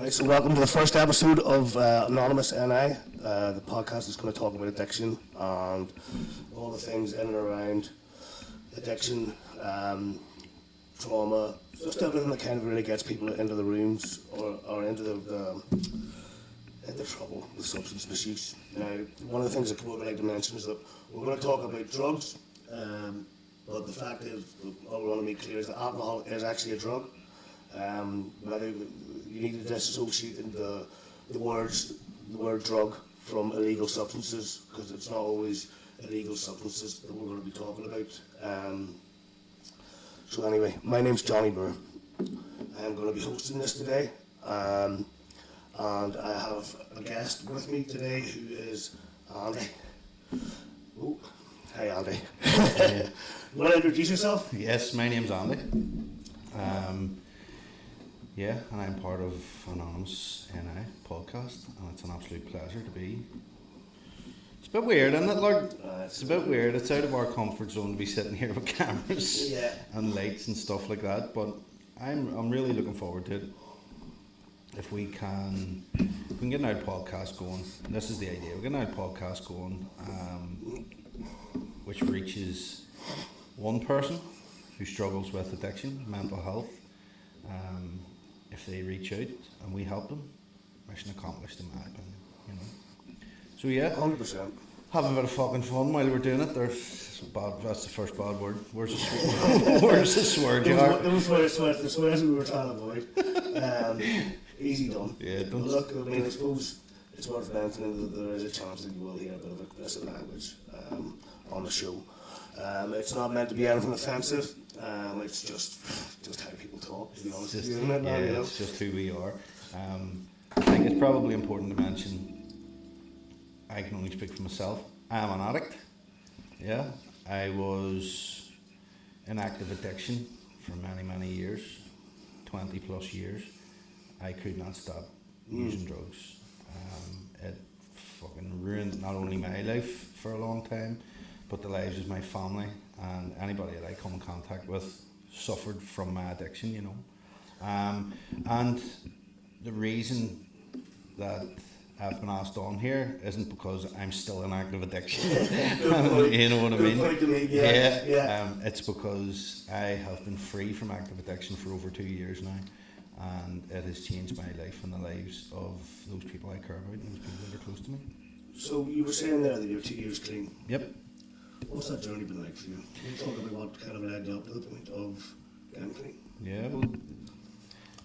Alright, so welcome to the first episode of Anonymous NI. The podcast is going to talk about addiction and all the things in and around addiction, trauma, just everything that kind of really gets people into the rooms or into into trouble with substance misuse. Now, one of the things that we would like to mention is that we're going to talk about drugs, but the fact is, all we want to make clear is that alcohol is actually a drug. Whether you need to disassociate the word drug from illegal substances, because it's not always illegal substances that we're going to be talking about. So anyway, my name's Johnny Burr. I'm going to be hosting this today, and I have a guest with me today who is Andy. Oh, hi Andy. You want to introduce yourself? Yes, my name's Andy. Yeah, and I'm part of Anonymous NI podcast, and it's an absolute pleasure to be. It's a bit weird, isn't it, Lord? It's a bit weird. It's out of our comfort zone to be sitting here with cameras and lights and stuff like that, but I'm really looking forward to it. If we can get an podcast going, this is the idea. We're getting an podcast going, which reaches one person who struggles with addiction, mental health. If they reach out and we help them, mission accomplished in my opinion, you know. So yeah, 100%. have a bit of fucking fun while we're doing it. That's the first bad word. Where's the swear? Where's the swear jar? The swears we were trying to avoid. Easy done. Yeah, don't. Look, I mean, I suppose it's worth mentioning that there is a chance that you will hear a bit of explicit language on the show. It's not meant to be anything offensive. It's just how people talk, to be honest with you, isn't it? It's just who we are. I think it's probably important to mention, I can only speak for myself. I'm an addict. Yeah, I was in active addiction for many, many years, 20 plus years. I could not stop using drugs. It fucking ruined not only my life for a long time, but the lives of my family, and anybody that I come in contact with suffered from my addiction, you know. And the reason that I've been asked on here isn't because I'm still in active addiction. You know what I mean? Good point to make, yeah. It's because I have been free from active addiction for over 2 years now, and it has changed my life and the lives of those people I care about and those people that are close to me. So you were saying there that you're 2 years clean. Yep. What's that journey been like for you? Can you talk about what kind of led you up to the point of getting clean? Yeah, well,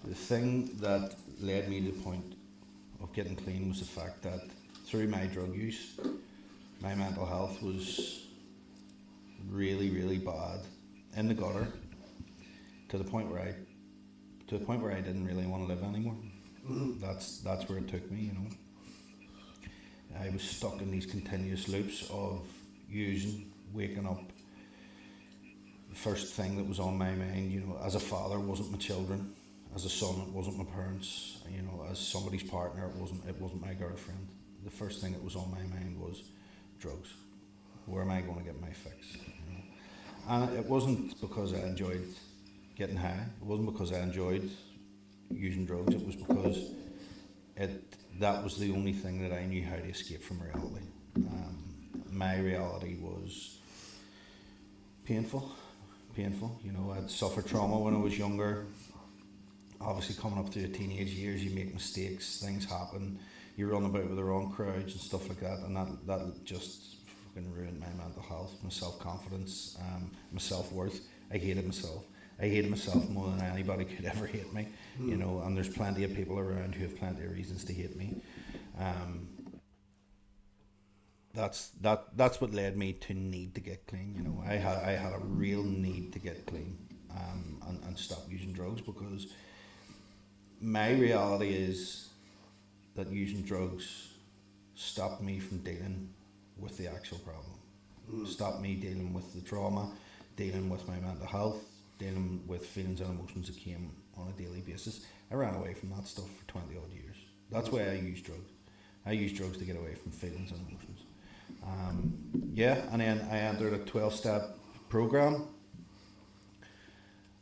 the thing that led me to the point of getting clean was the fact that through my drug use, my mental health was really, really bad, in the gutter, to the point where I didn't really want to live anymore. Mm-hmm. That's where it took me, you know. I was stuck in these continuous loops of using, waking up. The first thing that was on my mind, you know, as a father, wasn't my children. As a son, it wasn't my parents. You know, as somebody's partner, it wasn't my girlfriend. The first thing that was on my mind was drugs. Where am I going to get my fix? You know? And it wasn't because I enjoyed getting high. It wasn't because I enjoyed using drugs. It was because that was the only thing that I knew how to escape from reality. My reality was painful. You know, I'd suffered trauma when I was younger. Obviously, coming up to your teenage years, you make mistakes, things happen. You run about with the wrong crowds and stuff like that, and that just fucking ruined my mental health, my self-confidence, my self-worth. I hated myself. I hated myself more than anybody could ever hate me, you know, and there's plenty of people around who have plenty of reasons to hate me. That's what led me to need to get clean, you know. I had a real need to get clean and stop using drugs, because my reality is that using drugs stopped me from dealing with the actual problem. Stopped me dealing with the trauma, dealing with my mental health, dealing with feelings and emotions that came on a daily basis. I ran away from that stuff for 20 odd years. That's why I use drugs. I use drugs to get away from feelings and emotions. And then I entered a 12-step program,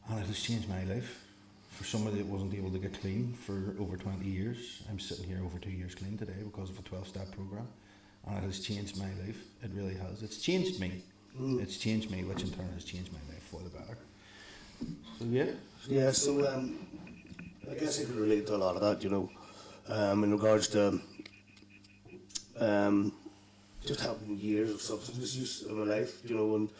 and it has changed my life for somebody that wasn't able to get clean for over 20 years, I'm sitting here over 2 years clean today because of a 12-step program, and it has changed my life. It really has. It's changed me. It's changed me, which in turn has changed my life for the better. So yeah. Yeah, so I guess I could relate to a lot of that, you know, in regards to just having years of substance misuse in my life, you know, and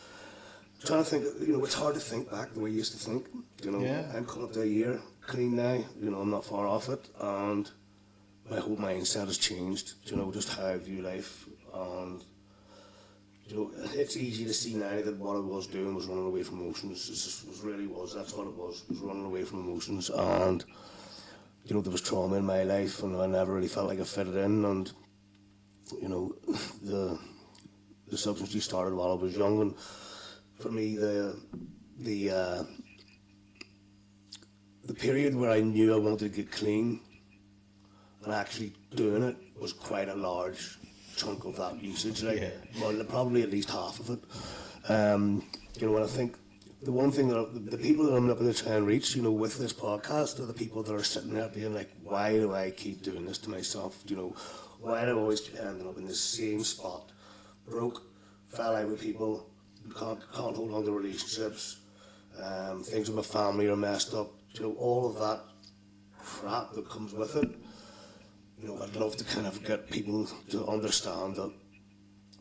trying to think, you know, it's hard to think back the way you used to think, you know. Yeah. I'm coming up to a year clean now, you know, I'm not far off it, and my whole mindset has changed, you know, just how I view life, and, you know, it's easy to see now that what I was doing was running away from emotions. It really was, that's what it was running away from emotions, and, you know, there was trauma in my life, and I never really felt like I fitted in, and, you know, the substance use started while I was young, and for me, the period where I knew I wanted to get clean and actually doing it was quite a large chunk of that usage, like, Yeah. well, probably at least half of it. You know, and I think the one thing that the people that I'm looking to try and reach, you know, with this podcast are the people that are sitting there being like, why do I keep doing this to myself? You know, why do I always keep ending up in the same spot? Broke, fell out with people, can't hold on to relationships, things with my family are messed up, you know, all of that crap that comes with it. You know, I'd love to kind of get people to understand that,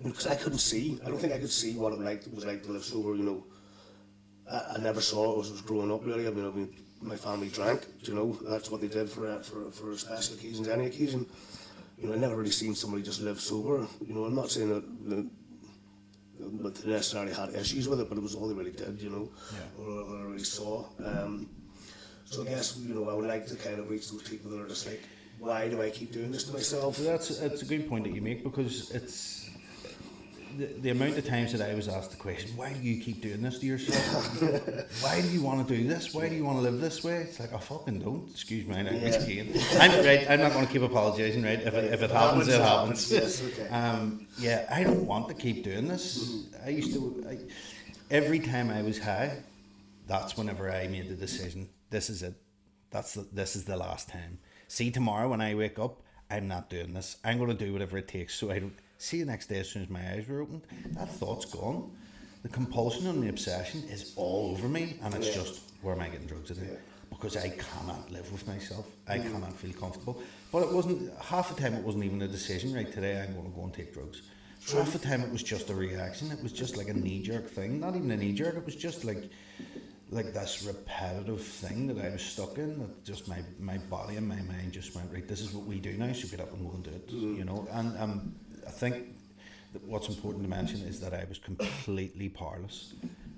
because I couldn't see, I don't think I could see what it was like to live sober, you know. I never saw it as I was growing up, really. I mean, my family drank, you know, that's what they did for special occasions, any occasion. You know, I never really seen somebody just live sober. You know, I'm not saying that they necessarily had issues with it, but it was all they really did, you know, Yeah. or what I really saw. So I guess, you know, I would like to kind of reach those people that are just like, why do I keep doing this to myself? So that's a good point that you make, because it's the amount of times that I was asked the question, why do you keep doing this to yourself? Why do you want to do this? Why do you want to live this way? It's like, I fucking don't. Excuse my language again. I'm not going to keep apologising, right? If it happens, it happens. Yes, okay. Yeah, I don't want to keep doing this. Every time I was high, that's whenever I made the decision. This is it. This is the last time. See, tomorrow when I wake up, I'm not doing this. I'm going to do whatever it takes so I don't. See, the next day as soon as my eyes were opened, that thought's gone. The compulsion and the obsession is all over me, and it's just, where am I getting drugs today? Because I cannot live with myself. I cannot feel comfortable. But it wasn't, half the time it wasn't even a decision, right, today I'm going to go and take drugs. Half the time it was just a reaction. It was just like a knee-jerk thing. Not even a knee-jerk, it was just like this repetitive thing that I was stuck in, that just my body and my mind just went, right, this is what we do now, so get up and go and do it, you know. And I think that what's important to mention is that I was completely powerless.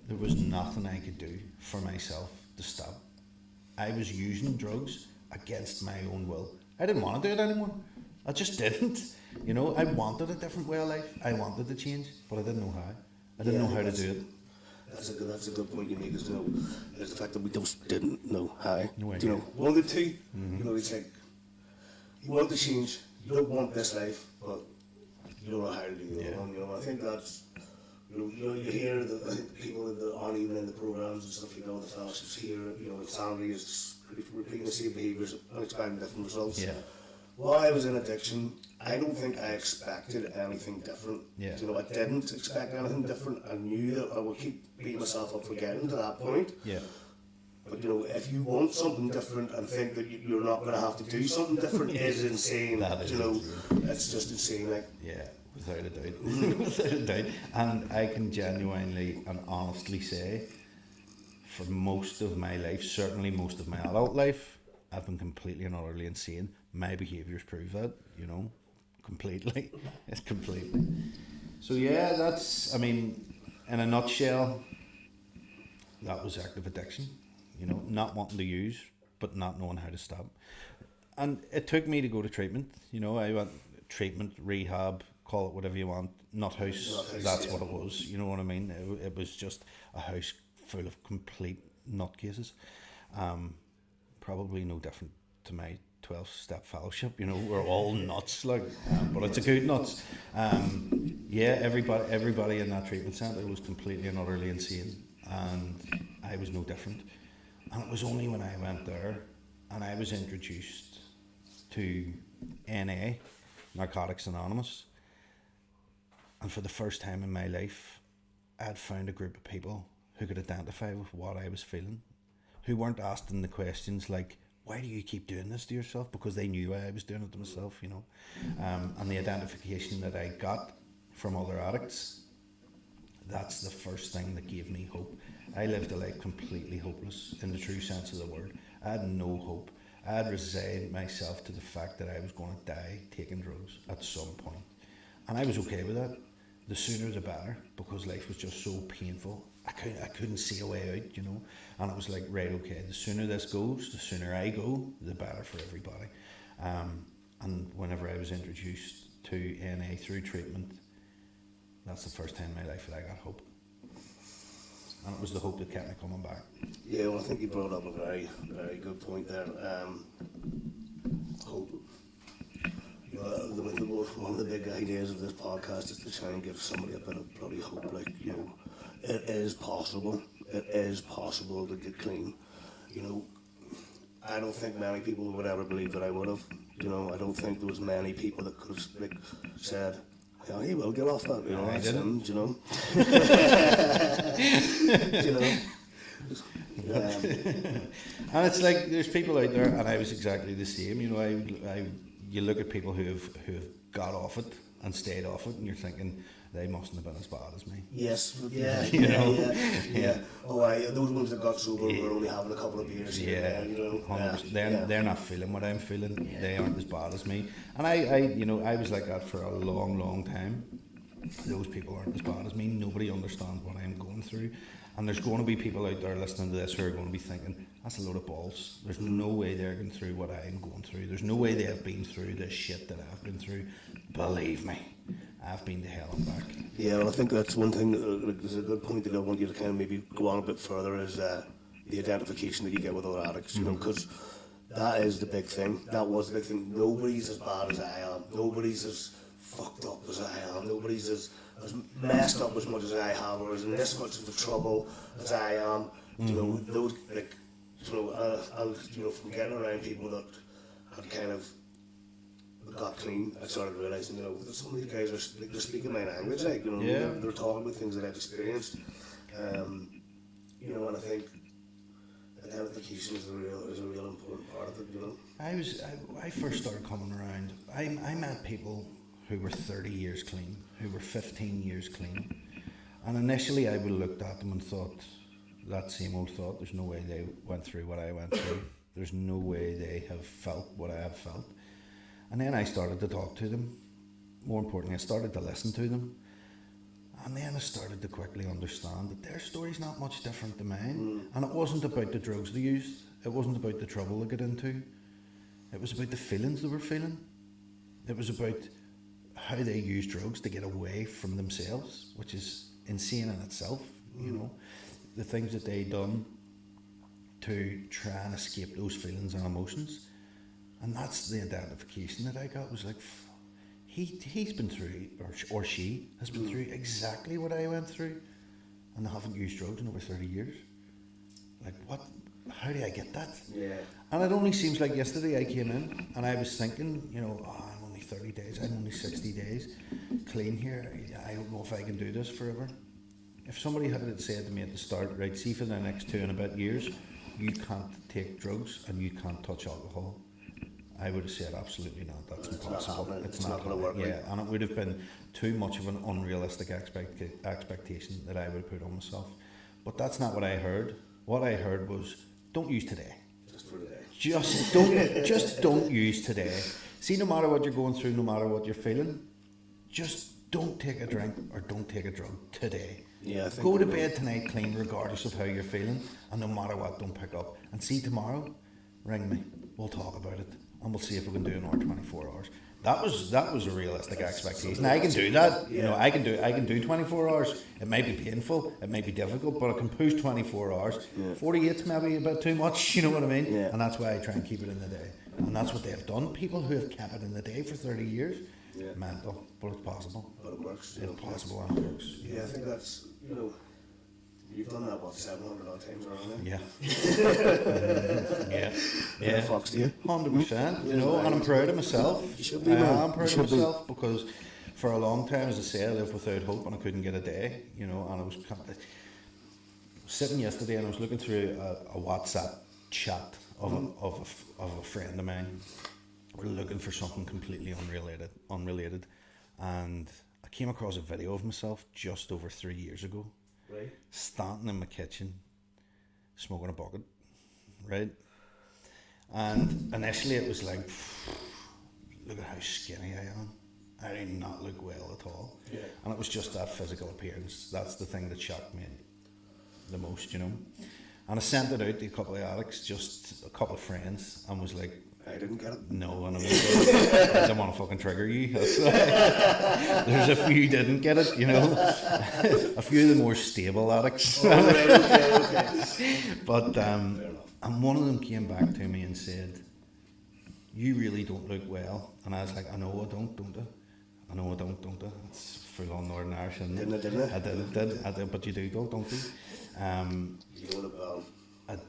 There was nothing I could do for myself to stop. I was using drugs against my own will. I didn't want to do it anymore. I just didn't. You know, I wanted a different way of life. I wanted to change, but I didn't know how. I didn't know how to do it. That's a good point you make, is, you know, is the fact that we just didn't know how. No You idea. know, one of the two, you know, it's like, you want to change, you don't want this life, but you don't know how to do the other one, you know. I think that's, you hear the people that aren't even in the programs and stuff like that, the fellowships here, you know, insanity is repeating the same behaviours and expecting different results. Yeah. While I was in addiction, I don't think I expected anything different. Yeah. You know, I didn't expect anything different. I knew that I would keep beating myself up for getting to that point. Yeah. But, you know, if you want something different and think that you're not going to have to do something different is insane. That is you know, insane. it's just insane. Like, Yeah, without a doubt. Without a doubt. And I can genuinely and honestly say, for most of my life, certainly most of my adult life, I've been completely and utterly insane. My behaviours prove that, you know, completely. It's completely. So yeah, that's, I mean, in a nutshell, that was active addiction. You know, not wanting to use, but not knowing how to stop. And it took me to go to treatment. You know, I went treatment, rehab, call it whatever you want, nut house. That's what it was. You know what I mean? It was just a house full of complete nutcases. Probably no different to my 12-step fellowship. You know, we're all nuts, like, but it's a good nuts. Yeah, everybody in that treatment centre was completely and utterly insane, and I was no different. And it was only when I went there and I was introduced to NA, Narcotics Anonymous, and for the first time in my life, I'd found a group of people who could identify with what I was feeling, who weren't asking the questions like, why do you keep doing this to yourself? Because they knew why I was doing it to myself, you know. And the identification that I got from other addicts, that's the first thing that gave me hope. I lived a life completely hopeless in the true sense of the word. I had no hope. I had resigned myself to the fact that I was going to die taking drugs at some point. And I was okay with that. The sooner the better, because life was just so painful. I couldn't see a way out, you know. And it was like, right, okay, the sooner this goes, the sooner I go, the better for everybody. And whenever I was introduced to NA through treatment, that's the first time in my life that I got hope. And it was the hope that kept me coming back. Yeah, well, I think you brought up a very, very good point there. Hope. You know, one of the big ideas of this podcast is to try and give somebody a bit of bloody hope. Like, you know, it is possible. It is possible to get clean. You know, I don't think many people would ever believe that I would have. You know, I don't think there was many people that could have like said, "Yeah, he will get off that." You know, I that's didn't. him. You know. You know. And it's like there's people out there, and I was exactly the same. You know, you look at people who have got off it and stayed off it, and you're thinking they mustn't have been as bad as me. Yes, yeah, You know? yeah. Oh, those ones that got sober were only having a couple of beers. Yeah, You know. 100%. They're not feeling what I'm feeling. Yeah. They aren't as bad as me. And I was like that for a long, long time. Those people aren't as bad as me. Nobody understands what I'm going through. And there's going to be people out there listening to this who are going to be thinking, that's a load of balls. There's no way they're going through what I'm going through. There's no way they have been through this shit that I've been through. Believe me, I've been to hell and back. Yeah, well, I think that's one thing. There's a good point that I want you to kind of maybe go on a bit further is the identification that you get with other addicts. You know, because that is the big thing. That was the big thing. Nobody's as bad as I am. Nobody's as fucked up as I am. Nobody's as messed up as much as I have, or as in this much of the trouble as I am. You know, those like, you know, and you know, from getting around people that had kind of got clean, I started realising, you know, that some of these guys are like, they're speaking my language, like, you know, Yeah. they're talking about things that I've experienced. You know, and I think identification is a real important part of it. You know, I first started coming around. I met people who were 30 years clean, who were 15 years clean, and initially I would have looked at them and thought, that same old thought, there's no way they went through what I went through. There's no way they have felt what I have felt. And then I started to talk to them. More importantly, I started to listen to them. And then I started to quickly understand that their story's not much different than mine. And it wasn't about the drugs they used. It wasn't about the trouble they got into. It was about the feelings they were feeling. It was about how they used drugs to get away from themselves, which is insane in itself, you know. The things that they done to try and escape those feelings and emotions. And that's the identification that I got, was like, he's been through, or she has been through exactly what I went through, and they haven't used drugs in over 30 years. Like, what? How do I get that? yeah. And it only seems like yesterday I came in and I was thinking, you know, I'm only 30 days, I'm only 60 days clean here. I don't know if I can do this forever. If somebody had said to me at the start, right, see, for the next 2 and a bit years, you can't take drugs and you can't touch alcohol, I would have said absolutely not. That's impossible. It's not going to work. Yeah, and it would have been too much of an unrealistic expectation that I would have put on myself. But that's not what I heard. What I heard was, don't use today. Just for today. Just don't use today. See, no matter what you're going through, no matter what you're feeling, just don't take a drink or don't take a drug today. Yeah, I think Go to bed tonight clean, regardless of how you're feeling, and no matter what, don't pick up. And see, tomorrow, ring me. We'll talk about it, and we'll see if we can do an hour, 24 hours. That was a realistic expectation. I can do that. You know, I can do 24 hours. It may be painful, it may be difficult, but I can push 24 hours. 48's maybe a bit too much. You know what I mean? Yeah. And that's why I try and keep it in the day. And that's what they have done. People who have kept it in the day for 30 years, mental, but it's possible. But it works. It's possible and it works. Yeah, I think that's, you know, You've done that, what, 700 odd times already? Yeah. Yeah. Yeah. Fucks to you. 100%, you know, and I'm proud of myself. You should be, I man. am You proud should of be. myself because for a long time, as I say, I lived without hope and I couldn't get a day, you know, and I was sitting yesterday and I was looking through a WhatsApp chat of a friend of mine. We're looking for something completely unrelated, and I came across a video of myself just over 3 years ago, Right. standing in my kitchen, smoking a bucket, right? And initially it was like, look at how skinny I am. I do not look well at all. Yeah. And it was just that physical appearance. That's the thing that shocked me the most, you know. And I sent it out to a couple of addicts, just a couple of friends, and was like, I didn't get it. no, and I was like, I don't want to fucking trigger you. That's there's a few didn't get it, you know. A few of the more stable addicts. Oh, right, okay. But and one of them came back to me and said, you really don't look well. And I was like, I know I don't I? I know I don't I? It's full on Northern Irish, isn't it? Didn't it? I did, but you do, don't you? You don't look well.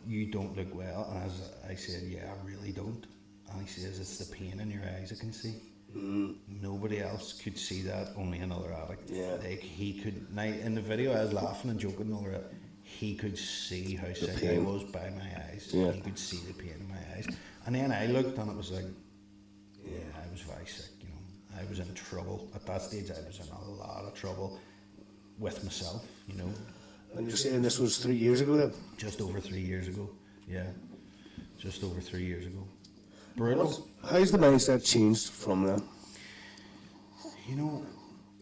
You don't look well. And as I said, yeah, I really don't. And he says, it's the pain in your eyes I can see. Nobody else could see that, only another addict. Yeah. Like, he could, now in the video I was laughing and joking and all that, he could see how sick I pain. was by my eyes. Yeah. He could see the pain in my eyes. And then I looked and it was like, yeah, I was very sick, you know. I was in trouble. At that stage I was in a lot of trouble with myself, you know. And you're saying this was 3 years ago then? Just over 3 years ago. Yeah. Just over 3 years ago. Brutal. How's the mindset changed from then? You know,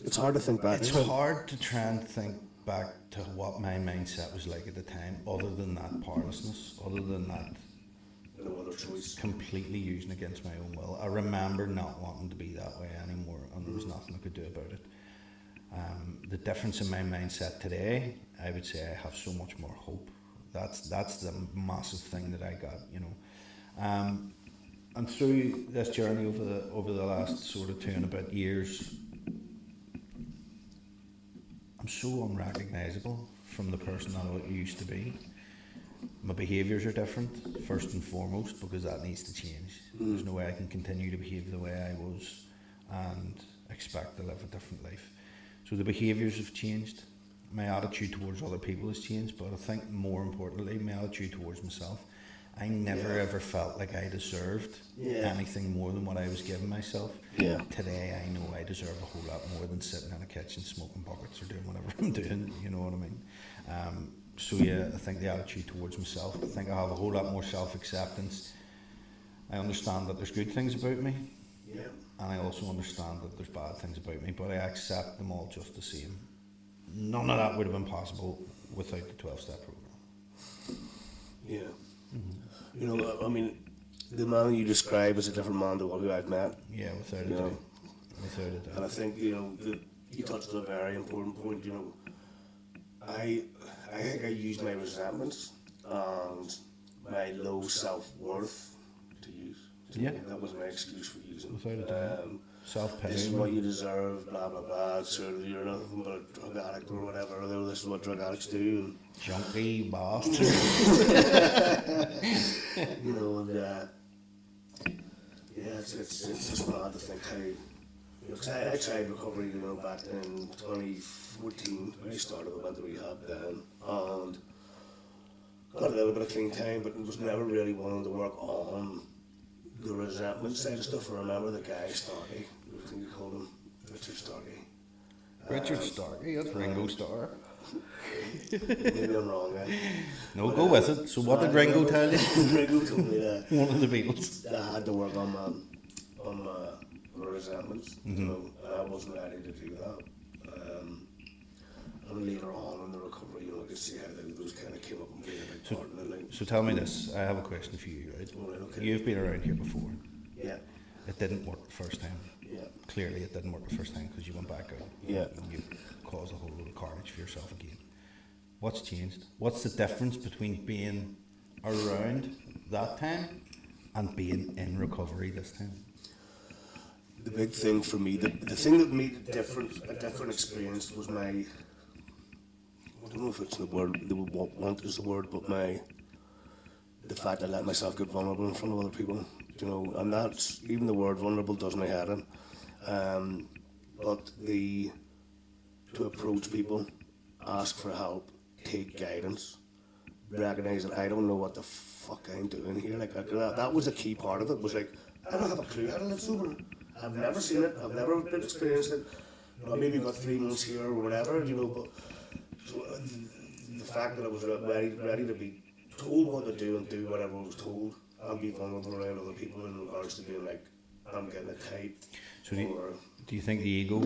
It's hard to think back. it's isn't it? hard to try and think back to what my mindset was like at the time, other than that powerlessness, other than that No other choice. completely using against my own will. I remember not wanting to be that way anymore, and there was nothing I could do about it. The difference in my mindset today, I would say I have so much more hope. That's the massive thing that I got, you know. And through this journey over the last sort of 2 and a bit years, I'm so unrecognisable from the person that I used to be. My behaviours are different, first and foremost, because that needs to change. There's no way I can continue to behave the way I was and expect to live a different life. So the behaviours have changed. My attitude towards other people has changed, but I think more importantly, my attitude towards myself. I never ever felt like I deserved anything more than what I was giving myself. Yeah. Today I know I deserve a whole lot more than sitting in a kitchen smoking buckets or doing whatever I'm doing, you know what I mean? So yeah, I think the attitude towards myself, I think I have a whole lot more self-acceptance. I understand that there's good things about me, Yeah. and I also understand that there's bad things about me, but I accept them all just the same. None of that would have been possible without the 12-step program. Yeah. You know, I mean, the man you describe is a different man to who I've met. Yeah, without a You know. doubt. Without a And I doubt. think, you know, you touched on a very important point, you know. I think I used my resentments and my low self-worth to use. Yeah. That was my excuse for using. Without a doubt. Self-pity. This is what you deserve, blah, blah, blah. So you're nothing but a drug addict or whatever. Although this is what drug addicts do. Junkie bastard. And, you know, and yeah, it's just mad to think how. You know, 'cause I tried recovery, you know, back in 2014. I started, I went to rehab then, and got a little bit of clean time, but was never really wanting to work on the resentment side of stuff. I remember the guy Starkey, I think you called him Richard Starkey. Richard Starkey, that's Ringo Starr. Maybe I'm wrong, eh? No, go with it. So what did Ringo tell you? Ringo told me that One of the Beatles. I had to work on my resentments. You know, and I wasn't ready to do that. And later on in the recovery, you know, I could see how those kind of came up and played a big part in it. Like, So tell me this. I have a question for you, right? Alright, okay. You've been around here before. yeah, It didn't work the first time. yeah, Clearly it didn't work the first time because you went back out. Yeah. And you caused a whole load of carnage for yourself again. What's changed? What's the difference between being around that time and being in recovery this time? the big thing for me, the thing that made a different experience was my, what don't know if it's the word, want is the word, but the fact I let myself get vulnerable in front of other people, you know, and that's, even the word vulnerable does my head in. But to approach people, ask for help, take guidance, recognise that I don't know what the fuck I'm doing here. Like that was a key part of it. Was like, I don't have a clue how to live sober. I've never seen it. I've never been experienced it. You know, maybe got 3 months here or whatever. You know, but so, the fact that I was ready to be told what to do and do whatever I was told, and be vulnerable around other people in regards to being like, I'm getting it tight. So do you think the ego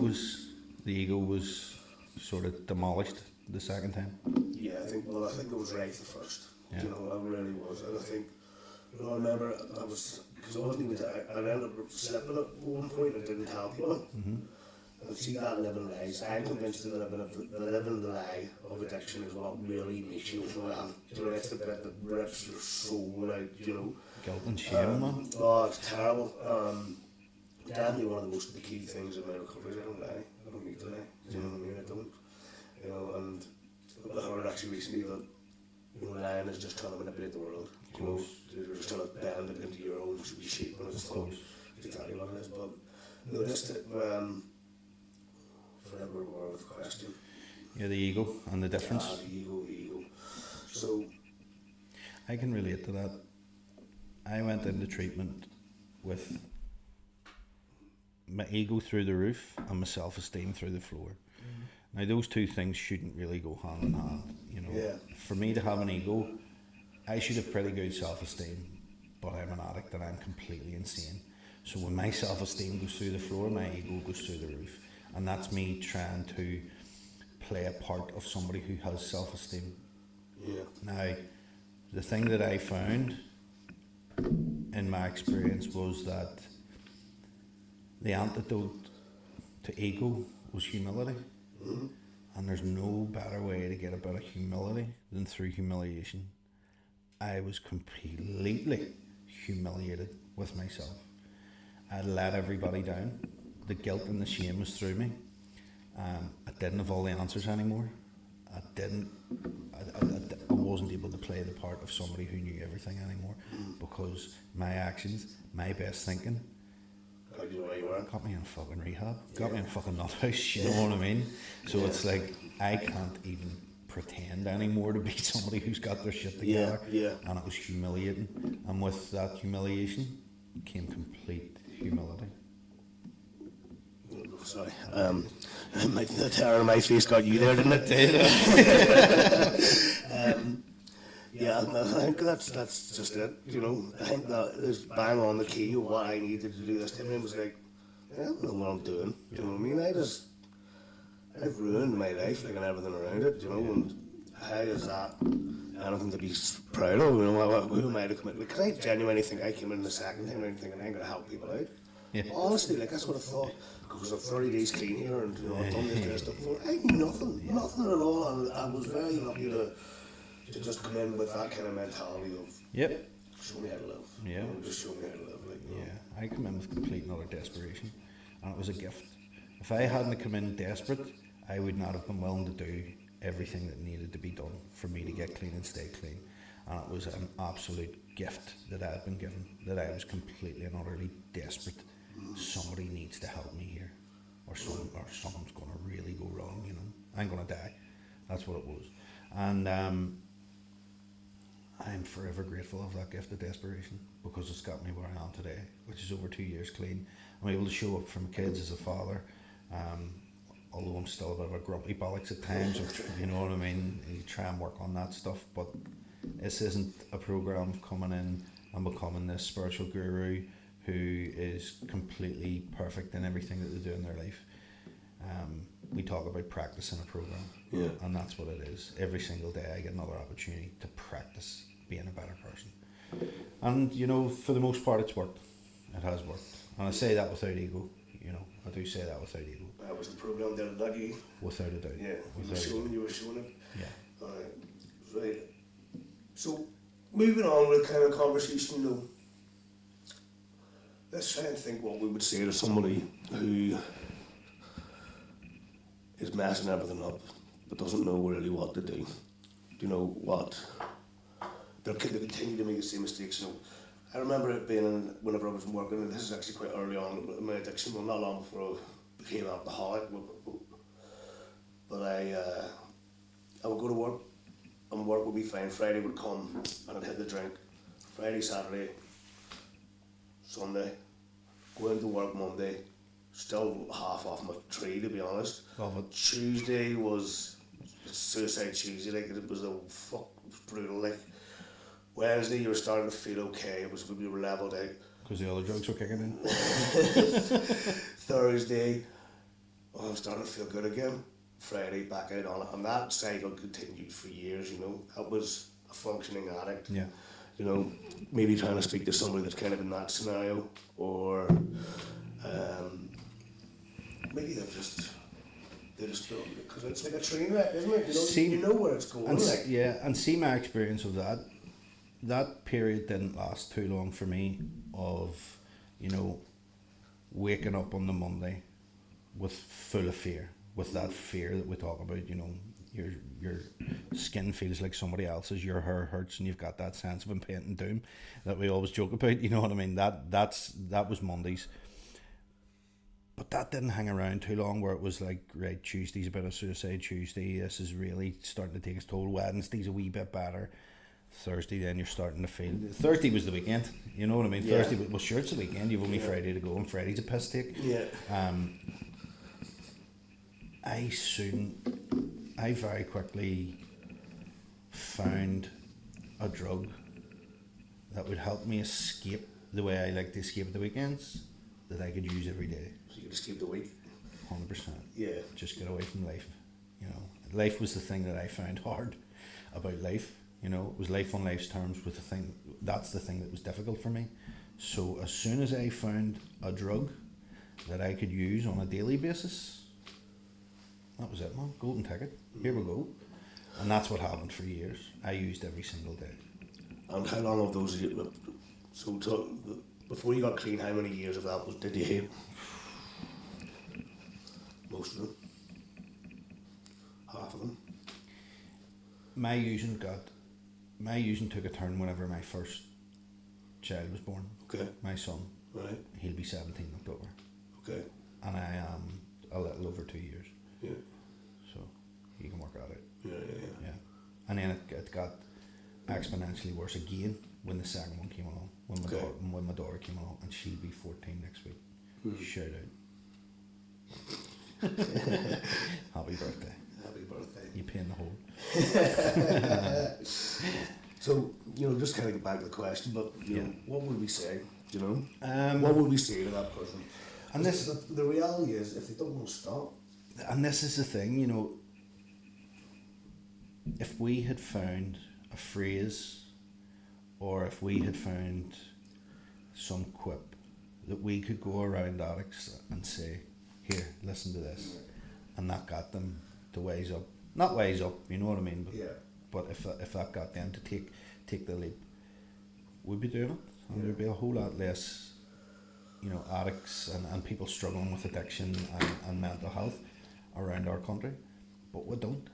was sort of demolished the second time? Yeah, I think it was right the first. Yeah. You know, I really was. And I think, you know, I remember because I wasn't even, I ended up slipping at one point and didn't tell people. Mm-hmm. And see that living lies. I'm convinced that the living lie of addiction is what really makes you overwhelmed. You know, it's the bit that rips your soul out, you know. Guilt and shame, man. Oh, it's terrible. Definitely one of the key things in my recovery is I don't lie. I don't need to lie. Do you know what I mean? I don't. You know, and I heard actually recently that, you know, lying is just trying to manipulate the world. You know, you're just trying to bend it into your own shape. And it's exactly what it is. But, you know, just forever more of a question. Yeah, the ego and the difference. The ego. So, I can relate to that. I went into treatment with my ego through the roof and my self-esteem through the floor. Now those two things shouldn't really go hand in hand, you know. Yeah. For me to have an ego, I should have pretty good self-esteem, but I'm an addict and I'm completely insane. So when my self-esteem goes through the floor, my ego goes through the roof. And that's me trying to play a part of somebody who has self-esteem. yeah. Now, the thing that I found in my experience was that the antidote to ego was humility. Mm-hmm. And there's no better way to get about a humility than through humiliation. I was completely humiliated with myself. I let everybody down. The guilt and the shame was through me. I didn't have all the answers anymore. I wasn't able to play the part of somebody who knew everything anymore, because my actions, my best thinking, Got you where you were. got me in fucking rehab, got me in fucking nut house, you know what I mean? So it's like, I can't even pretend anymore to be somebody who's got their shit together. Yeah. And it was humiliating. And with that humiliation came complete humility. Sorry. The terror on my face got you there, didn't it? Yeah, I think that's just it. You know, I think that is bang on the key of what I needed to do this time. It was like, I don't know what I'm doing. You know what I mean? I've ruined my life, like, and everything around it. You know, and how is that anything to be proud of? You know, who am I to commit? Because I genuinely think I came in the second time and thinking I'm going to help people out. Yeah. Honestly, like, that's what I thought. Because I'm 30 days clean here, and, you know, I've done this kind of stuff before. I knew nothing at all, and I was very lucky to just come in with that kind of mentality of, Yep. show me how to live. Yeah. You know, just show me how to live. Like, you know. Yeah, I come in with complete and utter desperation, and it was a gift. If I hadn't come in desperate, I would not have been willing to do everything that needed to be done for me to get clean and stay clean. And it was an absolute gift that I had been given, that I was completely and utterly desperate. Somebody needs to help me here, or something's going to really go wrong, you know. I'm going to die. That's what it was. And I'm forever grateful of that gift of desperation, because it's got me where I am today, which is over 2 years clean. I'm able to show up for my kids as a father, although I'm still a bit of a grumpy bollocks at times, you know what I mean. You try and work on that stuff, but this isn't a program of coming in and becoming this spiritual guru who is completely perfect in everything that they do in their life. We talk about practicing a program, and that's what it is. Every single day I get another opportunity to practice being a better person. And, you know, for the most part it's worked. It has worked. And I say that without ego, you know. I do say that without ego. That was the program there, not you. Without a doubt. Yeah, you were showing it. Yeah. Right. So, moving on with kind of conversation, you know, let's try and think what we would say to somebody who is messing everything up, but doesn't know really what to do. You know what? They continue to make the same mistakes. You know, I remember it being whenever I was working, and this is actually quite early on in my addiction, well, not long before I became alcoholic. But I would go to work, and work would be fine. Friday would come, and I'd hit the drink. Friday, Saturday, Sunday, go into work Monday, still half off my tree, to be honest. Love it. Tuesday was Suicide Tuesday, like it was brutal. Like Wednesday, you were starting to feel okay. It was we were leveled out. Because the other drugs were kicking in. Thursday, I'm starting to feel good again. Friday, back out on it, and that cycle continued for years. You know, that was a functioning addict. Yeah. You know, maybe trying to speak to somebody that's kind of in that scenario, or maybe they're just because it's like a train wreck, isn't it? You know where it's going. And Like. and see my experience of that period didn't last too long for me of, you know, waking up on the Monday with full of fear, with that fear that we talk about, you know, your skin feels like somebody else's, your hair hurts, and you've got that sense of impending doom that we always joke about, you know what I mean? That was Mondays. But that didn't hang around too long, where it was like, right, Tuesday's a bit of Suicide Tuesday, this is really starting to take its toll. Wednesday's a wee bit better. Thursday, then you're starting to feel. Thursday was the weekend, you know what I mean? Yeah. Thursday, well, sure, it's the weekend, you've only Friday to go, and Friday's a piss take. Yeah. I very quickly found a drug that would help me escape the way I like to escape at the weekends, that I could use every day. So you could escape the week. 100%. Yeah. Just get away from life. You know, life was the thing that I found hard about life. You know, it was life on life's terms with the thing. That's the thing that was difficult for me. So as soon as I found a drug that I could use on a daily basis, that was it, man. Golden ticket. Here we go. And that's what happened for years. I used every single day. And how long of those? Before you got clean, how many years of that did you hate? Most of them. Half of them. My using took a turn whenever my first child was born. Okay. My son. Right. He'll be 17 in October. Okay. And I am a little over 2 years. Yeah. So you can work that out. Yeah. And then it got exponentially worse again when the second one came along. When my daughter came along, and she'll be 14 next week. Shout out. Happy birthday. Happy birthday. You pay in the hole. So, you know, just kind of get back to the question, but you know, what would we say? You know, what would we say to that person? And this, the reality is, if they don't want to stop, and this is the thing, you know, if we had found a phrase, or if we had found some quip that we could go around addicts and say, here, listen to this, and that got them to wise up. Not wise up, you know what I mean, but if that got them to take the leap, we'd be doing it, and there'd be a whole lot less, you know, addicts and people struggling with addiction and mental health around our country. But we don't.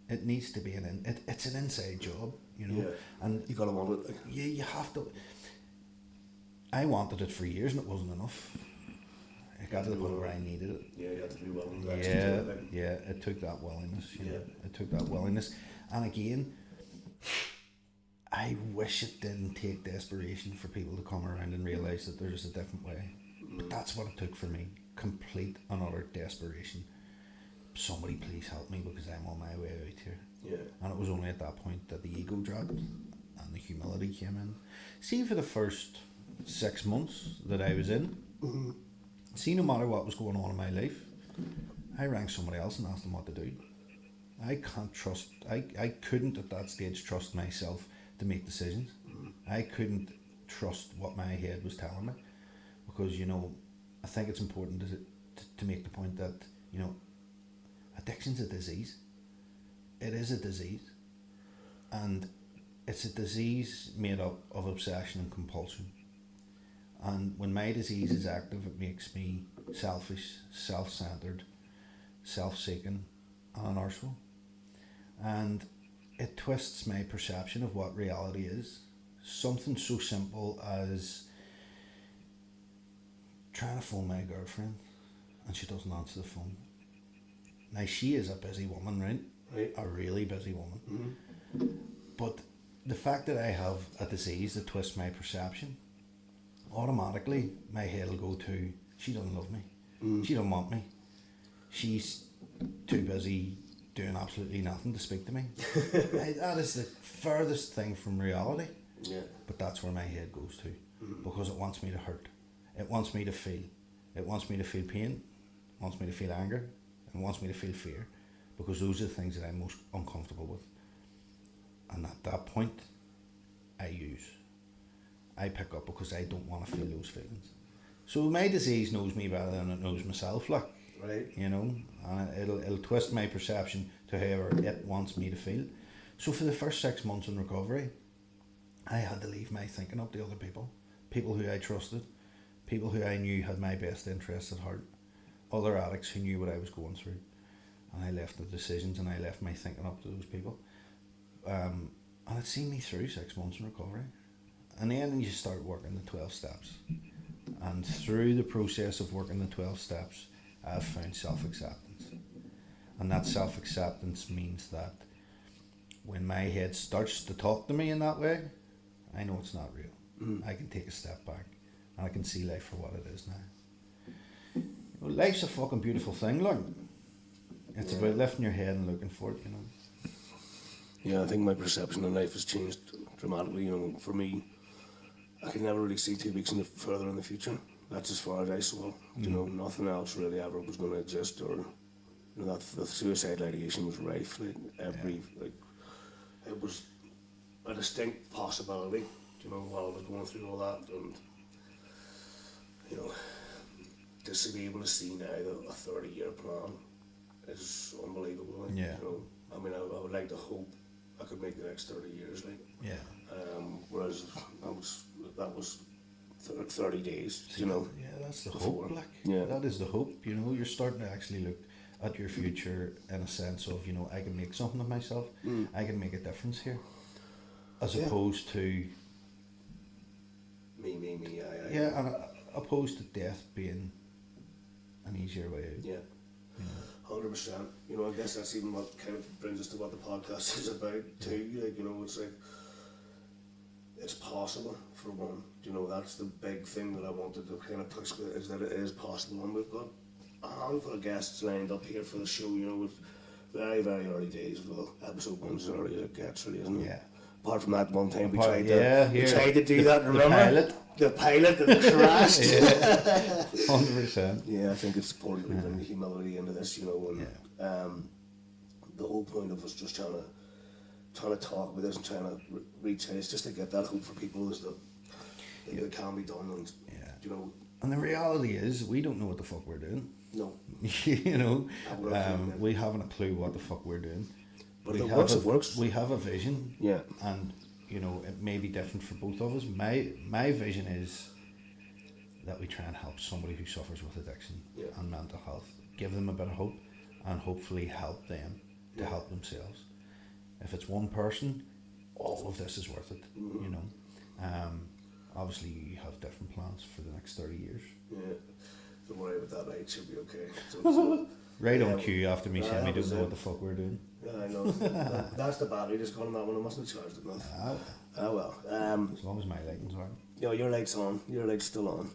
It needs to be it's an inside job, you know. Yeah. And you gotta want it. yeah, you have to. I wanted it for years and it wasn't enough. It got to the point where I needed it. Yeah, you had to be willing to actually do it. Yeah, it took that willingness. You know, it took that willingness. And again, I wish it didn't take desperation for people to come around and realise that there's a different way. But that's what it took for me. Complete and utter desperation. Somebody please help me because I'm on my way out here. Yeah. And it was only at that point that the ego dropped and the humility came in. See, for the first 6 months that I was in, see, no matter what was going on in my life, I rang somebody else and asked them what to do. I couldn't at that stage trust myself to make decisions. I couldn't trust what my head was telling me, because, you know, I think it's important to make the point that, you know, addiction's a disease. It is a disease, and it's a disease made up of obsession and compulsion. And when my disease is active, it makes me selfish, self-centered, self-seeking, and an arsehole. and it twists my perception of what reality is. Something so simple as trying to phone my girlfriend and she doesn't answer the phone. Now, she is a busy woman, right? Right. A really busy woman. Mm-hmm. But the fact that I have a disease that twists my perception, automatically my head will go to, she doesn't love me. She doesn't want me. She's too busy doing absolutely nothing to speak to me. That is the furthest thing from reality. Yeah. But that's where my head goes to, because it wants me to hurt. It wants me to feel. It wants me to feel pain. It wants me to feel anger. It wants me to feel fear, because those are the things that I'm most uncomfortable with. And at that point, I use. I pick up because I don't want to feel those feelings. So my disease knows me better than it knows myself, like, Right. you know, and it'll twist my perception to however it wants me to feel. So for the first 6 months in recovery, I had to leave my thinking up to other people who I trusted, people who I knew had my best interests at heart, other addicts who knew what I was going through, and I left the decisions and I left my thinking up to those people. And it seen me through 6 months in recovery. And then you start working the 12 steps. And through the process of working the 12 steps, I've found self-acceptance. And that self-acceptance means that when my head starts to talk to me in that way, I know it's not real. I can take a step back and I can see life for what it is now. You know, life's a fucking beautiful thing, look. It's about lifting your head and looking for it, you know. Yeah, I think my perception of life has changed dramatically. You know, for me, I can never really see 2 weeks further in the future. That's as far as I saw. You know, nothing else really ever was going to exist, or you know, that the suicide ideation was rife. Like it was a distinct possibility. You know, while I was going through all that, and you know, just to be able to see now that a 30-year plan is unbelievable. Like, Yeah. You know, I mean, I would like to hope I could make the next 30 years. Like. Yeah. Whereas that was 30 days, you know. Yeah, that's the before. hope, like. Yeah. That is the hope, you know. You're starting to actually look at your future in a sense of, you know, I can make something of myself. I can make a difference here. As opposed to... Me, I. Yeah, and opposed to death being an easier way out. Yeah. 100%. You know, I guess that's even what kind of brings us to what the podcast is about too. Like, you know, it's like, it's possible for one. You know, that's the big thing that I wanted to kind of push, is that it is possible. And we've got a handful of guests lined up here for the show. You know, with very, very early days. Well, episode 1's as early as it gets, really, isn't it? Yeah. Apart from that one time we Apart- tried to do that, remember? The pilot that crashed. 100%. Yeah, I think it's probably going to bring the humility into this, you know, and the whole point of us just trying to talk about this and trying to reach out is just to get that hope for people, is that it can be done, and you know. And the reality is, we don't know what the fuck we're doing. No. You know, I've we haven't a clue what the fuck we're doing. But if it works, it works. We have a vision. Yeah. And, you know, it may be different for both of us. My vision is that we try and help somebody who suffers with addiction and mental health. Give them a bit of hope and hopefully help them to help themselves. If it's one person, all of this is worth it, you know. Obviously, you have different plans for the next 30 years. Yeah. Don't worry about that, it should be okay. So, right on cue after me saying we don't know what the fuck we're doing. Yeah, I know. That's the battery just gone on that one. I mustn't have charged it enough. Oh well. As long as my lighting's on. You know, your light's on. Your light's still on.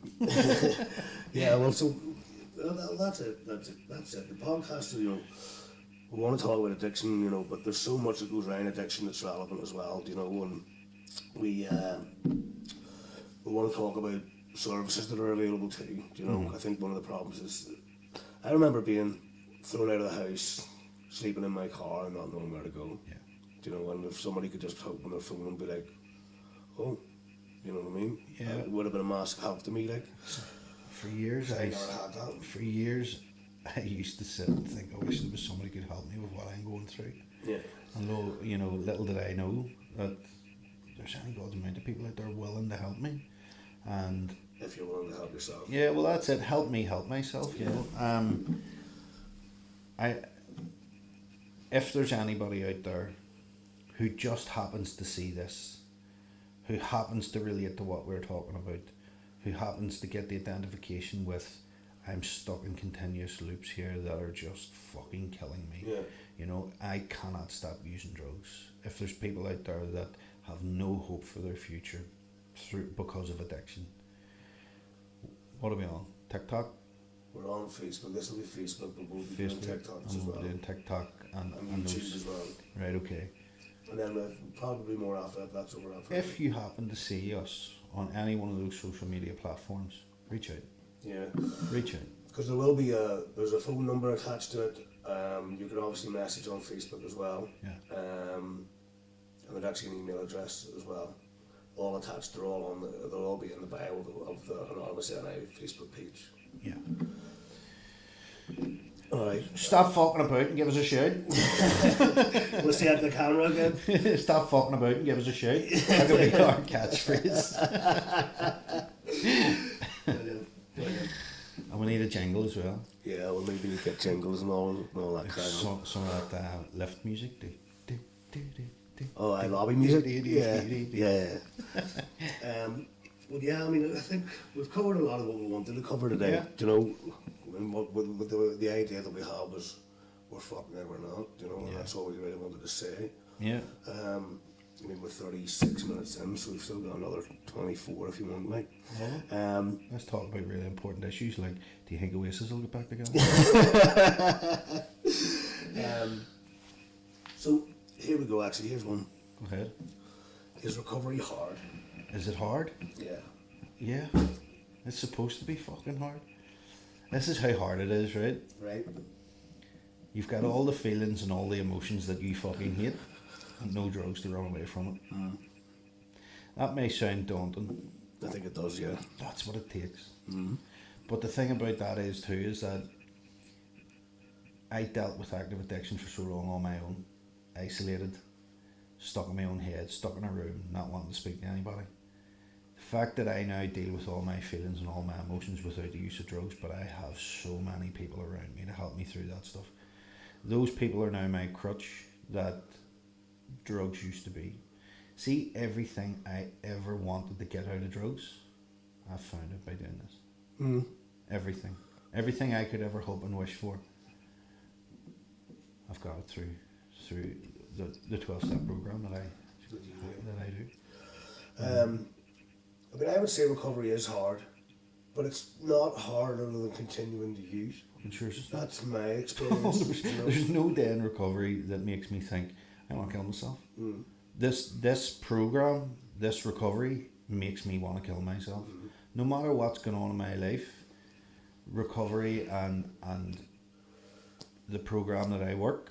Yeah, well, so that's it. That's it. The podcast, you know, we want to talk about addiction, you know, but there's so much that goes around addiction that's relevant as well, you know, and we want to talk about services that are available too, you know. I think one of the problems is, I remember being thrown out of the house, sleeping in my car and not knowing where to go. Yeah. You know, and if somebody could just open their phone and be like, oh, you know what I mean? Yeah. It would have been a massive help to me, like. For years, I never had that. For years, I used to sit and think, I wish there was somebody who could help me with what I'm going through. Yeah. And you know, little did I know that there's any God's amount of people out there willing to help me. And if you're willing to help yourself. Yeah, well, that's it. Help me help myself. You know, if there's anybody out there who just happens to see this, who happens to relate to what we're talking about, who happens to get the identification with, I'm stuck in continuous loops here that are just fucking killing me. Yeah. You know, I cannot stop using drugs. If there's people out there that have no hope for their future because of addiction, what are we on? TikTok? We're on Facebook. This will be Facebook, but we'll be Facebook, doing TikToks as and well. we're doing TikTok and YouTube those. as well. Right, okay. And then probably more after that. That's what we're after. If you happen to see us on any one of those social media platforms, reach out. Yeah. Reach out. Because there will be there's a phone number attached to it. You can obviously message on Facebook as well. Yeah. And there's actually an email address as well. All attached. They're all they'll all be in the bio of the Anonymous NI Facebook page. Yeah. Alright. Stop fucking about and give us a shout. We'll see at the camera again. Stop fucking about and give us a shout. That could be our catchphrase. Brilliant. Brilliant. And we need a jingle as well. Yeah, well maybe get jingles and all that kind of. Some of that lift music. Oh, I lobby music. Yeah. Well, yeah. I mean, I think we've covered a lot of what we wanted to cover today. Yeah. You know, and what the idea that we had was we're fucking it, we're not. You know, and Yeah. that's all we really wanted to say. Yeah. I mean, we're 36 minutes in, so we've still got another 24 if you want, mate. Let's talk about really important issues like, do you think Oasis will get back together? So here we go. Actually, here's one. Go ahead. Is recovery hard? Is it hard? Yeah. Yeah. It's supposed to be fucking hard. This is how hard it is, right? Right. You've got all the feelings and all the emotions that you fucking hate, and no drugs to run away from it. That may sound daunting. I think it does. Yeah. That's what it takes. But the thing about that is too is that I dealt with active addiction for so long on my own, isolated, stuck in my own head, stuck in a room, not wanting to speak to anybody. The fact that I now deal with all my feelings and all my emotions without the use of drugs, but I have so many people around me to help me through that stuff. Those people are now my crutch that drugs used to be. See, everything I ever wanted to get out of drugs, I've found it by doing this. Everything. Everything I could ever hope and wish for, I've got it through the 12-step program that I do. I mean, I would say recovery is hard, but it's not harder than continuing to use. I'm sure it's not. That's my experience. You know? There's no day in recovery that makes me think I want to kill myself. This program, this recovery makes me want to kill myself. No matter what's going on in my life, recovery and the program that I work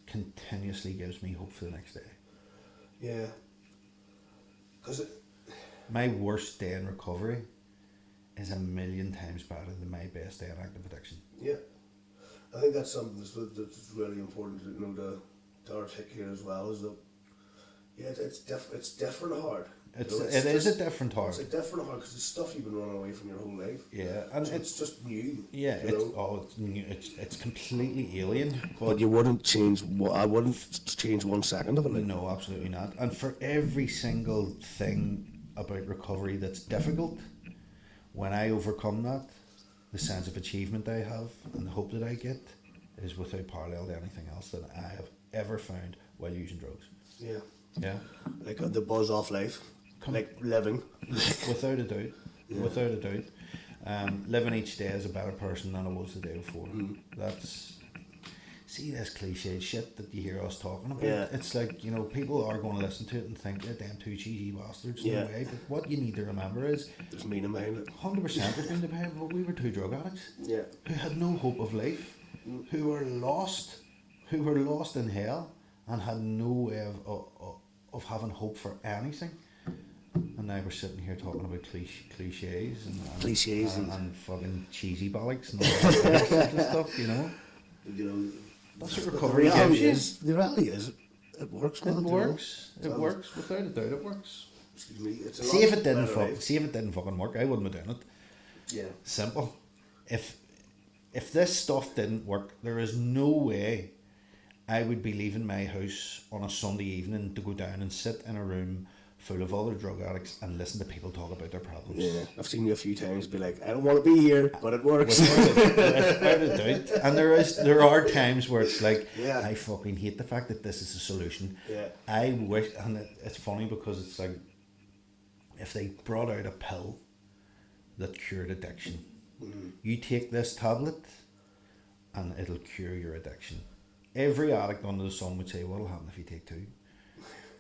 continuously gives me hope for the next day. Yeah. Because My worst day in recovery is a million times better than my best day in active addiction. yeah, I think that's something that's really important to to articulate as well. Is that it's different hard. It You know, is a different It's heart. a different hard because it's stuff you've been running away from your whole life. Yeah, and So it's just new. yeah, you it's know? it's new. It's completely alien. But you wouldn't change. I wouldn't change 1 second of it. Like. No, absolutely not. And for every single thing about recovery that's difficult, when I overcome that, the sense of achievement I have and the hope that I get is without parallel to anything else that I have ever found while using drugs. Yeah. Yeah, Like the buzz off life, like living. without a doubt. Without a doubt. Living each day as a better person than I was the day before. That's... See this cliche shit that you hear us talking about? Yeah. It's like, you know, people are going to listen to it and think they're damn two cheesy bastards. No Yeah. way. But what you need to remember is There's meaning behind it. 100% there's been the behind, but we were two drug addicts Yeah. who had no hope of life, who were lost in hell and had no way of having hope for anything. And now we're sitting here talking about cliches and Cliches and fucking cheesy bollocks and all that kind of shit and stuff, you know. You know. That's what The recovery reality gives you. is, the reality is, it works. It man, you know. works. It So- works without a doubt. It works. Excuse me. It's a See lot if it didn't better life. see if it didn't fucking work, I wouldn't have done it. Yeah. Simple. If this stuff didn't work, there is no way I would be leaving my house on a Sunday evening to go down and sit in a room full of other drug addicts and listen to people talk about their problems. Yeah, I've seen you a few times be like, I don't want to be here, but it works. Without a doubt. And there are times where it's like, Yeah. I fucking hate the fact that this is a solution. Yeah. I wish, and it's funny because it's like, if they brought out a pill that cured addiction, you take this tablet and it'll cure your addiction. Every addict under the sun would say, what'll happen if you take two?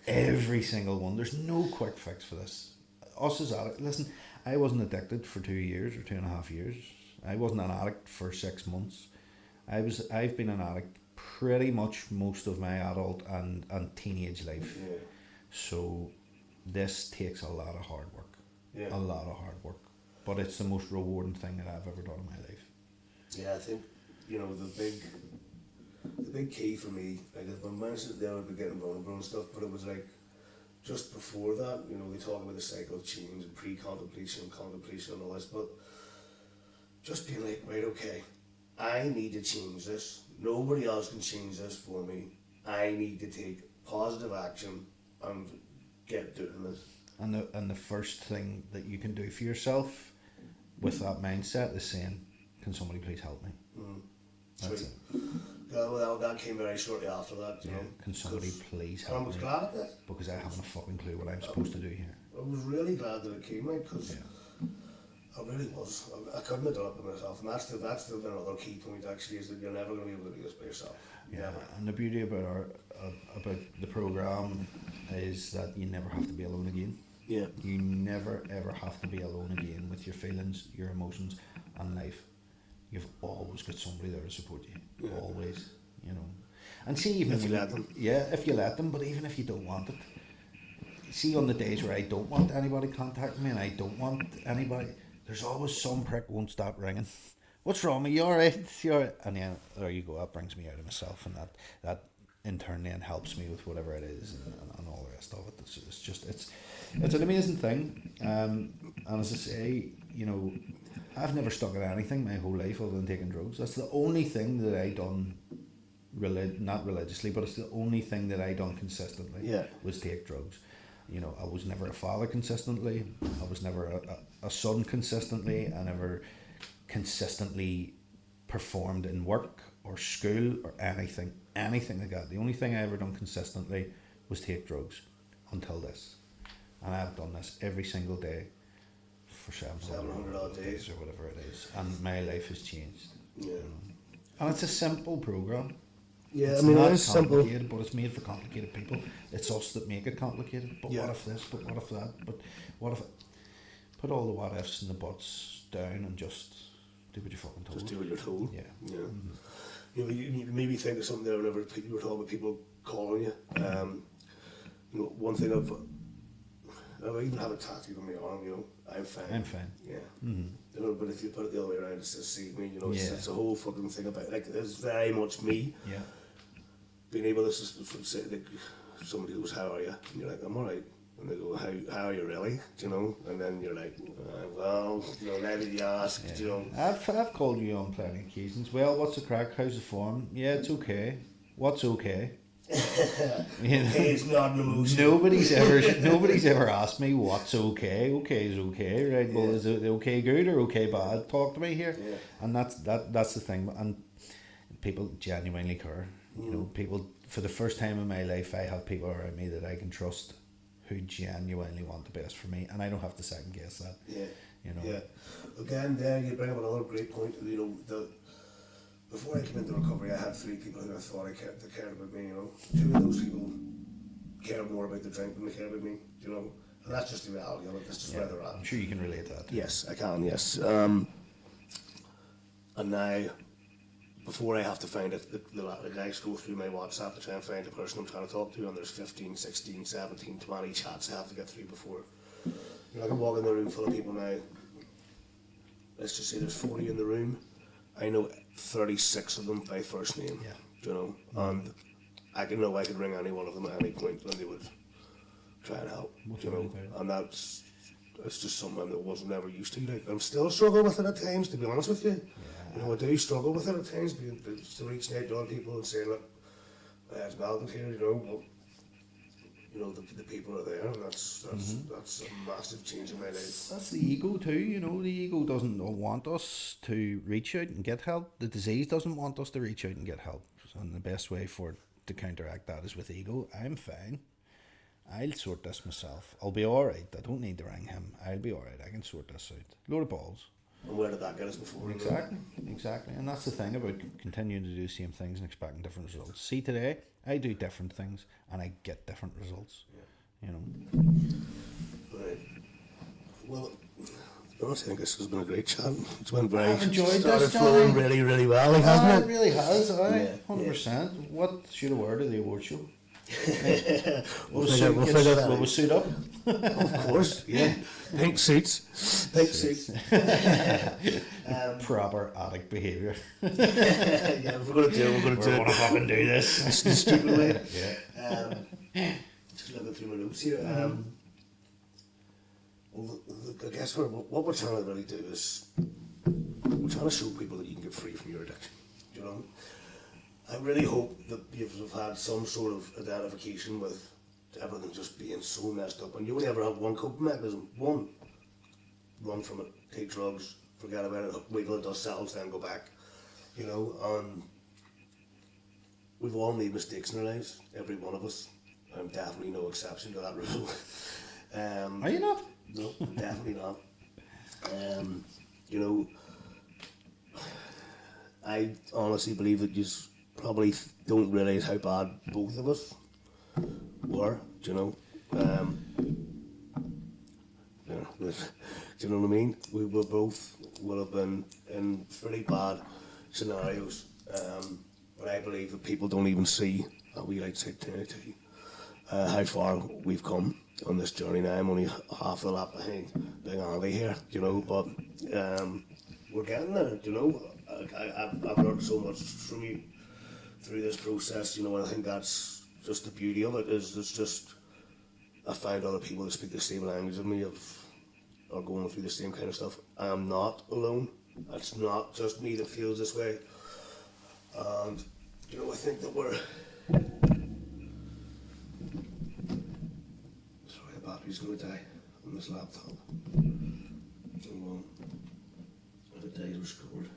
Every single one. There's no quick fix for this. Us as addicts, listen, I wasn't addicted for 2 years or 2.5 years. I wasn't an addict for 6 months. I've been an addict pretty much most of my adult and teenage life. Yeah. So this takes a lot of hard work. Yeah. A lot of hard work. But it's the most rewarding thing that I've ever done in my life. Yeah, I think, you know, the big key for me, like when I mentioned there would be getting vulnerable and stuff, but it was like just before that, you know, they talk about the cycle of change and pre-contemplation and contemplation and all this, but just being like, right, okay, I need to change this. Nobody else can change this for me. I need to take positive action and get doing this. And the first thing that you can do for yourself with that mindset is saying, can somebody please help me? That's Sweet. it. Well, that came very shortly after that, you Yeah. know. Can somebody 'cause please I help was me? glad at that. Because I haven't a fucking clue what I'm supposed to do here. I was really glad that it came out because Yeah. I really was. I couldn't have done it by myself, and that's another key point actually, is that you're never going to be able to do this by yourself. Yeah, Never. and the beauty about about the program is that you never have to be alone again. Yeah. You never ever have to be alone again with your feelings, your emotions, and life. You've always got somebody there to support you. Yeah. Always, you know. And see, even If you when let them. yeah, if you let them. But even if you don't want it, see, on the days where I don't want anybody contacting me and I don't want anybody, there's always some prick won't stop ringing. What's wrong with you? You alright? You alright? And then there you go. That brings me out of myself, and that in turn then helps me with whatever it is and all the rest of it. It's an amazing thing. And as I say, you know, I've never stuck at anything my whole life other than taking drugs. That's the only thing that I done, not religiously, but it's the only thing that I done consistently. Yeah. Was take drugs. You know, I was never a father consistently. I was never a son consistently. I never consistently performed in work or school or anything like that. The only thing I ever done consistently was take drugs until this. And I've done this every single day for 700 odd days or whatever it is. And my life has changed. Yeah. You know. And it's a simple program. Yeah, It's I mean, not it is simple. complicated, but it's made for complicated people. It's us that make it complicated. But Yeah. what if this? But what if that? But what if? Put all the what ifs and the buts down and just do what you're fucking told. Just do what you're told. Yeah. Yeah. You know, you made me think of something there whenever you were talking about people calling you. You know, one thing I even have a tattoo on my arm, you know, I'm fine. I'm fine. Yeah. Mm-hmm. You know, but if you put it the other way around, it's just see me, you know, Yeah. it's a whole fucking thing about, like, it's very much me. Yeah. Being able to say, like, somebody goes, how are you? And you're like, I'm alright. And they go, how are you really? Do you know? And then you're like, well, you know, let me ask, Yeah. you know. I've called you on plenty of occasions. Well, what's the crack? How's the form? Yeah, it's okay. What's okay? You know? Hey, it's not an emotion. Nobody's ever asked me what's okay. Okay is okay, right? Well, Yeah. is it okay good or okay bad? Talk to me here. Yeah. And that's the thing. And people genuinely care. You know, people, for the first time in my life, I have people around me that I can trust who genuinely want the best for me, and I don't have to second guess that. Yeah. You know. Yeah. Again, there you bring up another great point. You know, before I came into recovery, I had 3 people who I thought that cared about me. You know, 2 of those people care more about the drink than they care about me. You know, and that's just the reality of it. That's just where they're at. I'm sure you can relate to that. Yes, I can. Yes. And now, before I have to find it, the guys go through my WhatsApp to try and find the person I'm trying to talk to, and there's 15, 16, 17, 20 chats I have to get through before. You know, I can walk in the room full of people now. Let's just say there's 40 in the room. I know 36 of them by first name. Yeah. You know, and I could ring any one of them at any point and they would try and help. You know, and it's just something that I wasn't ever used to. Like, I'm still struggling with it at times, to be honest with you. You know, I do struggle with it at times, to reaching out to other people and saying, look, It's Malcolm's here, you know, but, you know, the people are there, and that's a massive change in my life. That's the ego too, you know. The ego doesn't want us to reach out and get help. The disease doesn't want us to reach out and get help. And the best way for it to counteract that is with ego. I'm fine. I'll sort this myself. I'll be alright. I don't need to ring him. I'll be alright. I can sort this out. Load of balls. And where did that get us before? Exactly. And that's the thing about continuing to do the same things and expecting different results. See, today, I do different things and I get different results. You know. Right. Well, to be honest, I think this has been a great chat. It's been very. I've enjoyed started this, flowing Johnny. really, really well, like, hasn't It really has, Yeah. 100%. What should I wear to the award show? We'll figure that Will we out. suit up? Of course, yeah. Pink suits. Pink suits. Proper addict behaviour. Yeah, we're going to do it. We're going to do Want to it. fucking do this? That's the stupid way. Yeah. Just looking through my notes here. Well, I guess what we're trying to really do is we're trying to show people that you can get free from your addiction. You know, I really hope that you've had some sort of identification with everything just being so messed up, and you only ever have one coping mechanism. One, run from it, take drugs, forget about it, wait till it does settle, then go back. You know, and we've all made mistakes in our lives, every one of us. I'm definitely no exception to that rule. Are you not? No, definitely not. You know, I honestly believe that you probably don't realise how bad both of us were, do you know? Do you know what I mean? We were both would have been in pretty bad scenarios, but I believe that people don't even see, we like to say, how far we've come on this journey now. I'm only half the lap behind Big Andy here, you know, but we're getting there, you know. I've learned so much from you through this process, you know, and I think that's just the beauty of it, is it's just, I find other people that speak the same language as me are going through the same kind of stuff. I am not alone. It's not just me that feels this way. And, you know, I think that we're... Sorry, the battery's going to die on this laptop. Oh well. If it dies, we're screwed.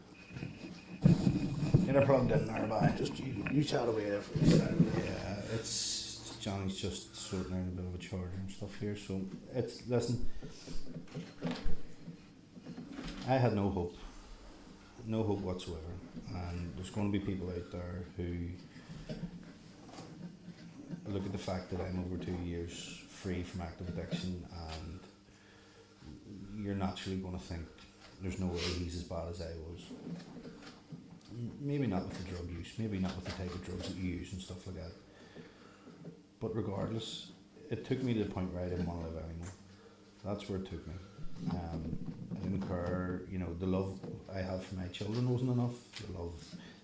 Get her plugged in there, bye. Just you chat away there for a second. Yeah, it's Johnny's just sorting out a bit of a charger and stuff here. So listen. I had no hope whatsoever, and there's going to be people out there who look at the fact that I'm over 2 years free from active addiction, and you're naturally going to think there's no way he's as bad as I was. Maybe not with the drug use, maybe not with the type of drugs that you use and stuff like that. But regardless, it took me to the point where I didn't want to live anymore. That's where it took me. I didn't care, you know, the love I have for my children wasn't enough. The love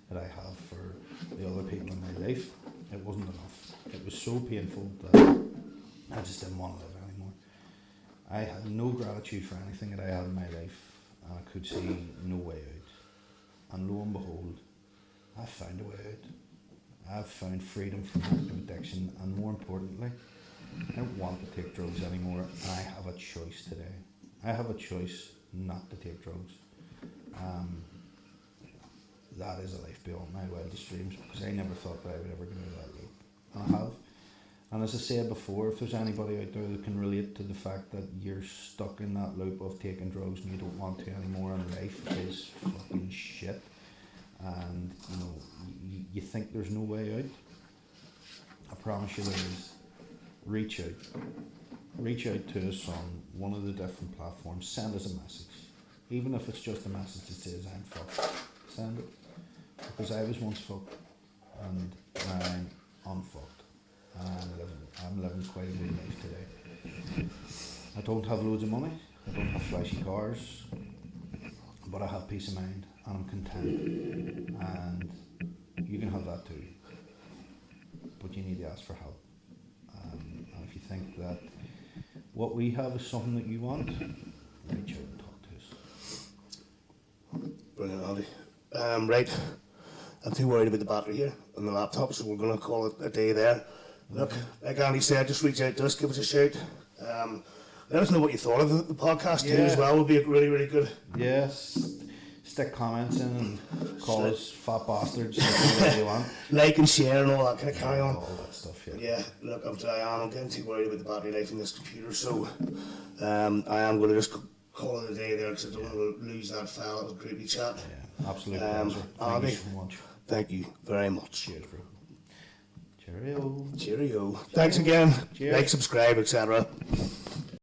that I have for the other people in my life, it wasn't enough. It was so painful that I just didn't want to live anymore. I had no gratitude for anything that I had in my life, and I could see no way out. And lo and behold, I've found a way out. I've found freedom from active addiction, and more importantly, I don't want to take drugs anymore, and I have a choice today. I have a choice not to take drugs. That is a life beyond my wildest dreams, because I never thought that I would ever go down that route. And I have. And as I said before, if there's anybody out there that can relate to the fact that you're stuck in that loop of taking drugs and you don't want to anymore, and life is fucking shit, and you know you think there's no way out, I promise you there is. Reach out to us on one of the different platforms. Send us a message, even if it's just a message that says I'm fucked. Send it, because I was once fucked and I'm unfucked. I'm living quite a good life today. I don't have loads of money, I don't have flashy cars, but I have peace of mind and I'm content, and you can have that too, but you need to ask for help. And if you think that what we have is something that you want, reach out and talk to us. Brilliant, Andy. Right. I'm too worried about the battery here on the laptop, so we're going to call it a day there. Look, like Andy said, just reach out to us, give us a shout. Let us know what you thought of the podcast too, as well. Would be really, really good. Yes. Stick comments in and call us fat bastards. Whatever you want. Like and share and all that kind of carry on. All that stuff, yeah. Yeah, look, I'm getting too worried about the battery life in this computer, so I am going to just call it a day there because I don't want to lose that file. It was a creepy chat. Yeah, absolute pleasure. Thank Andy, you so much. thank you very much. Cheers, bro. Cheerio. Cheerio. Thanks again. Cheers. Like, subscribe, etc.